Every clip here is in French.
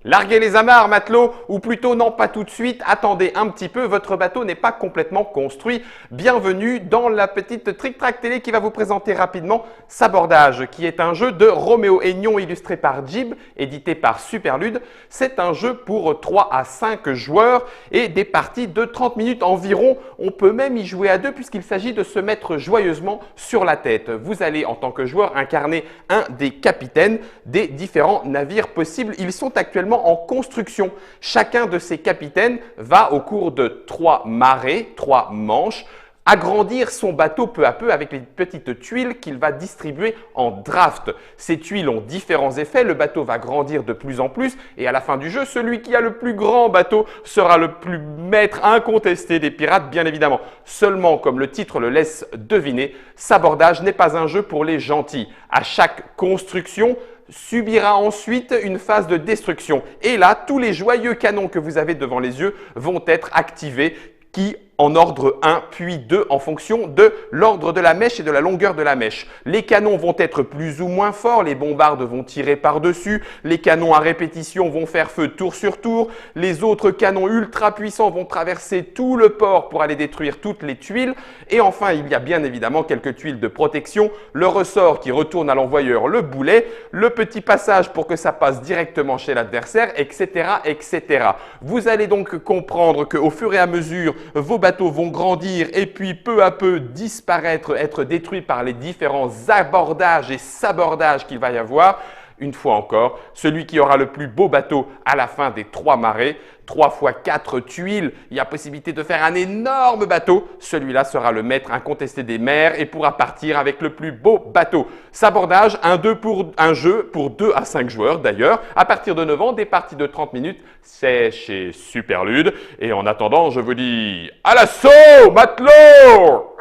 Larguez les amarres, matelots, ou plutôt non, pas tout de suite, attendez un petit peu, votre bateau n'est pas complètement construit. Bienvenue dans la petite Trick-Track Télé qui va vous présenter rapidement Sabordage, qui est un jeu de Roméo Aignon illustré par Jib, édité par Superlude. C'est un jeu pour 3 à 5 joueurs et des parties de 30 minutes environ. On peut même y jouer à deux puisqu'il s'agit de se mettre joyeusement sur la tête. Vous allez en tant que joueur incarner un des capitaines des différents navires possibles. Ils sont actuellement en construction. Chacun de ces capitaines va au cours de 3 marées, 3 manches, agrandir son bateau peu à peu avec les petites tuiles qu'il va distribuer en draft. Ces tuiles ont différents effets, le bateau va grandir de plus en plus et à la fin du jeu, celui qui a le plus grand bateau sera le plus maître incontesté des pirates, bien évidemment. Seulement, comme le titre le laisse deviner, Sabordage n'est pas un jeu pour les gentils. À chaque construction, subira ensuite une phase de destruction. Et là, tous les joyeux canons que vous avez devant les yeux vont être activés qui en ordre 1 puis 2 en fonction de l'ordre de la mèche et de la longueur de la mèche. Les canons vont être plus ou moins forts, les bombardes vont tirer par-dessus, les canons à répétition vont faire feu tour sur tour, les autres canons ultra puissants vont traverser tout le port pour aller détruire toutes les tuiles et enfin il y a bien évidemment quelques tuiles de protection, le ressort qui retourne à l'envoyeur le boulet, le petit passage pour que ça passe directement chez l'adversaire, etc., etc. Vous allez donc comprendre qu'au fur et à mesure, vos bateaux vont grandir et puis peu à peu disparaître, être détruits par les différents abordages et sabordages qu'il va y avoir. Une fois encore, celui qui aura le plus beau bateau à la fin des 3 marées, 3 fois 4 tuiles, il y a possibilité de faire un énorme bateau. Celui-là sera le maître incontesté des mers et pourra partir avec le plus beau bateau. Sabordage, un jeu pour 2 à 5 joueurs d'ailleurs. À partir de 9 ans, des parties de 30 minutes, c'est chez Superlude. Et en attendant, je vous dis à l'assaut, matelot!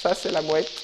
Ça, c'est la mouette.